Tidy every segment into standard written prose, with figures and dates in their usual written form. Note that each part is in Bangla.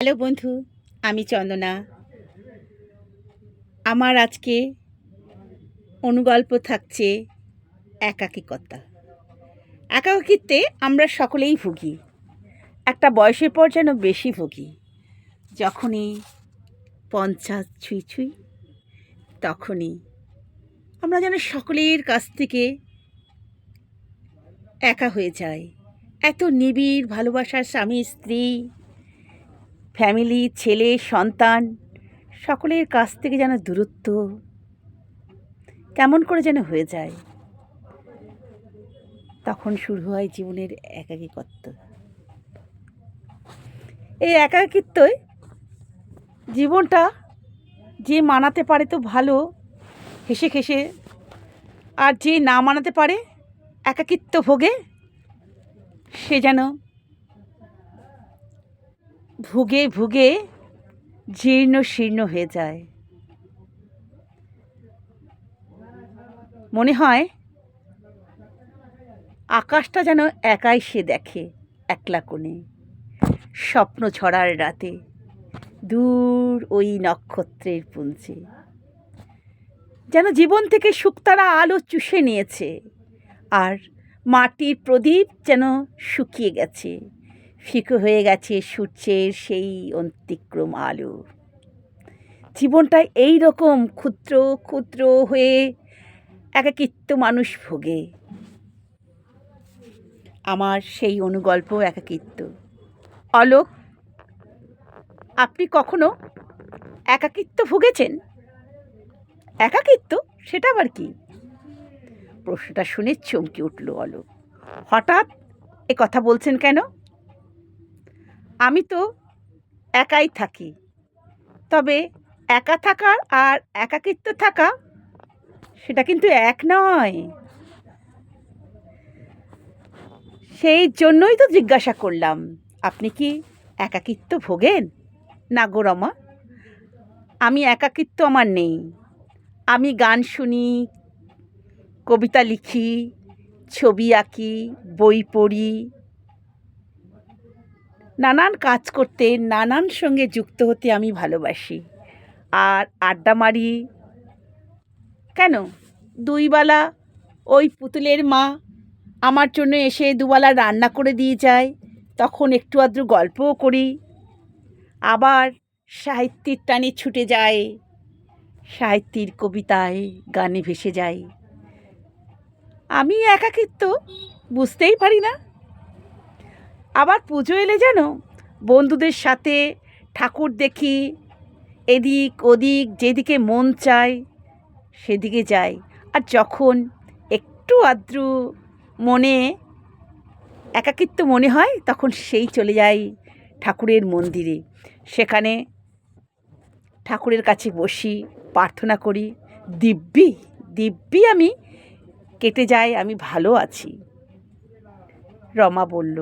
হ্যালো বন্ধু, আমি চন্দনা। আমার আজকে অনুগল্প থাকছে একাকিকতা। একাকিত্বে আমরা সকলেই ভুগি, একটা বয়সের পর যেন বেশি ভুগি। যখনই 50 ছুঁই ছুঁই তখনই আমরা যেন সকলের কাছ থেকে একা হয়ে যাই। এত নিবিড় ভালোবাসার স্বামী স্ত্রী, ফ্যামিলি, ছেলে সন্তান, সকলের কাছ থেকে যেন দূরত্ব কেমন করে যেন হয়ে যায়। তখন শুরু হয় জীবনের একাকিত্ব। এই একাকিত্বই জীবনটা যে মানাতে পারে তো ভালো, হেসে খেসে, আর যে না মানাতে পারে একাকিত্ব ভোগে, সে যেন ভুগে ভুগে জীর্ণ শীর্ণ হয়ে যায়। মনে হয় আকাশটা যেন একাই সে দেখে, একলা কোণে, স্বপ্ন ছড়ার রাতে, দূর ওই নক্ষত্রের পুঞ্জে। যেন জীবন থেকে শুকতারা আলো চুষে নিয়েছে, আর মাটির প্রদীপ যেন শুকিয়ে গেছে, ফিকে হয়ে গেছে সূর্যের সেই অন্তিক্রম আলো। জীবনটা এই রকম ক্ষুদ্র ক্ষুদ্র হয়ে একাকিত্ব মানুষ ভোগে। আমার সেই অনুগল্প একাকিত্ব। অলোক, আপনি কখনো একাকিত্ব ভুগেছেন? একাকিত্ব সেটা আবার কি? প্রশ্নটা শুনে চমকে উঠল অলোক। হঠাৎ এ কথা বলছেন কেন? আমি তো একাই থাকি, তবে একা থাকা আর একাকিত্ব থাকা সেটা কিন্তু এক নয়। সেই জন্যই তো জিজ্ঞাসা করলাম, আপনি কি একাকিত্ব ভোগেন? না গো রমা, আমি একাকিত্ব আমার নেই। আমি গান শুনি, কবিতা লিখি, ছবি আঁকি, বই পড়ি, নানান কাজ করতে, নানান সঙ্গে যুক্ত হতে আমি ভালোবাসি। আর আড্ডা মারি। কেন, দুইবেলা ওই পুতুলের মা আমার জন্য এসে দুবেলা রান্না করে দিয়ে যায়, তখন একটু আধটু গল্পও করি। আবার সাহিত্যের টানে ছুটে যায়, সাহিত্যের কবিতায় গানে ভেসে যাই। আমি একাকিত্ব বুঝতেই পারি না। আবার পুজো এলে যেন বন্ধুদের সাথে ঠাকুর দেখি, এদিক ওদিক যেদিকে মন চায় সেদিকে যাই। আর যখন একটু আদ্রু মনে একাকিত্ব মনে হয়, তখন সেই চলে যাই ঠাকুরের মন্দিরে। সেখানে ঠাকুরের কাছে বসি, প্রার্থনা করি, দিব্যি দিব্যি আমি কেটে যায়, আমি ভালো আছি। রমা বলল,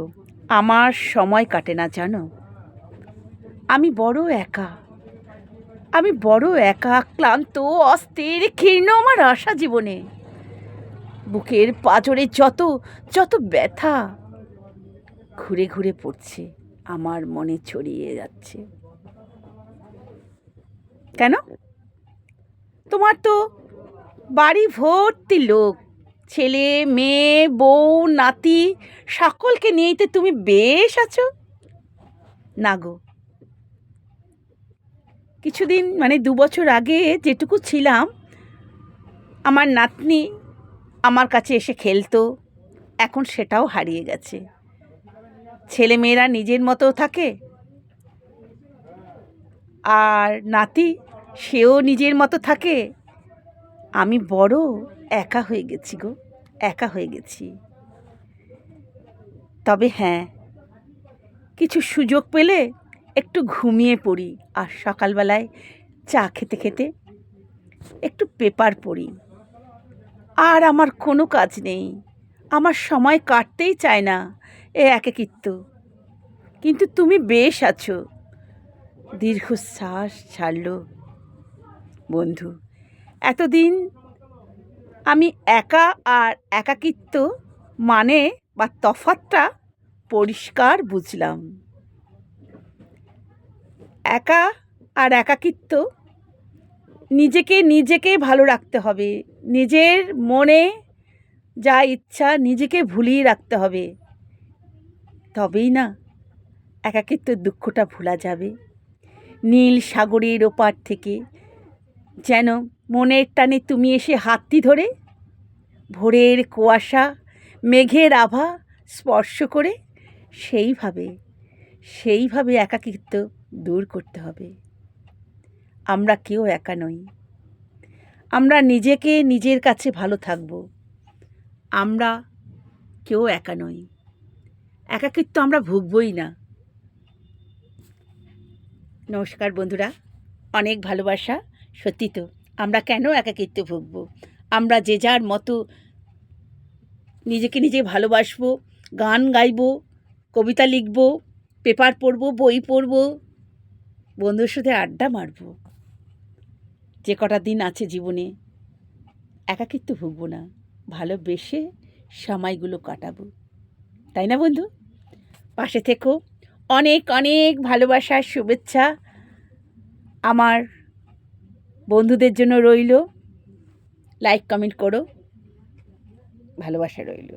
আমার সময় কাটে না জানো, আমি বড় একা। আমি বড় একা, ক্লান্ত, অস্থির, ক্ষীর্ণ আমার আশা জীবনে। বুকের পাঁজরে যত যত ব্যথা ঘুরে ঘুরে পড়ছে, আমার মনে ছড়িয়ে যাচ্ছে। কেন? তোমার তো বাড়ি ভর্তি লোক, ছেলে মেয়ে বউ নাতি, সকলকে নিয়েই তো তুমি বেশ আছো। না গো, কিছুদিন 2 বছর আগে যেটুকু ছিলাম, আমার নাতনি আমার কাছে এসে খেলতো, এখন সেটাও হারিয়ে গেছে। ছেলেমেয়েরা নিজের মতো থাকে, আর নাতি সেও নিজের মতো থাকে। আমি বড় একা হয়ে গেছি গো, একা হয়ে গেছি। তবে হ্যাঁ, কিছু সুযোগ পেলে একটু ঘুমিয়ে পড়ি, আর সকালবেলায় চা খেতে খেতে একটু পেপার পড়ি। আর আমার কোনো কাজ নেই, আমার সময় কাটতেই চায় না এ একাকিত্ব। কিন্তু তুমি বেশ আছো। দীর্ঘশ্বাস ছাড়ল বন্ধু। এতদিন আমি একা আর একাকিত্ব মানে বা তফাৎটা পরিষ্কার বুঝলাম। একা আর একাকিত্ব, নিজেকে ভালো রাখতে হবে, নিজের মনে যা ইচ্ছা নিজেকে ভুলিয়ে রাখতে হবে, তবেই না একাকিত্বের দুঃখটা ভোলা যাবে। নীল সাগরের ওপার থেকে যেন মনের টানে তুমি এসে হাতটি ধরে ভোরের কুয়াশা মেঘের আভা স্পর্শ করে সেইভাবে একাকিত্ব দূর করতে হবে। আমরা কেউ একা নই, আমরা নিজেকে নিজের কাছে ভালো থাকব। আমরা কেউ একা নই, একাকিত্ব আমরা ভুগবই না। নমস্কার বন্ধুরা, অনেক ভালোবাসা। সত্যি তো, আমরা কেন একাকিত্ব ভুগব? আমরা যে যার মতো নিজেকে নিজে ভালোবাসবো, গান গাইব, কবিতা লিখব, পেপার পড়ব, বই পড়ব, বন্ধুর সাথে আড্ডা মারব। যে কটা দিন আছে জীবনে একাকিত্ব ভুগব না, ভালোবেসে সময়গুলো কাটাবো, তাই না বন্ধু? পাশে থেকো। অনেক অনেক ভালোবাসার শুভেচ্ছা আমার বন্ধুদের জন্য রইল। লাইক কমেন্ট করো, ভালোবাসা রইল।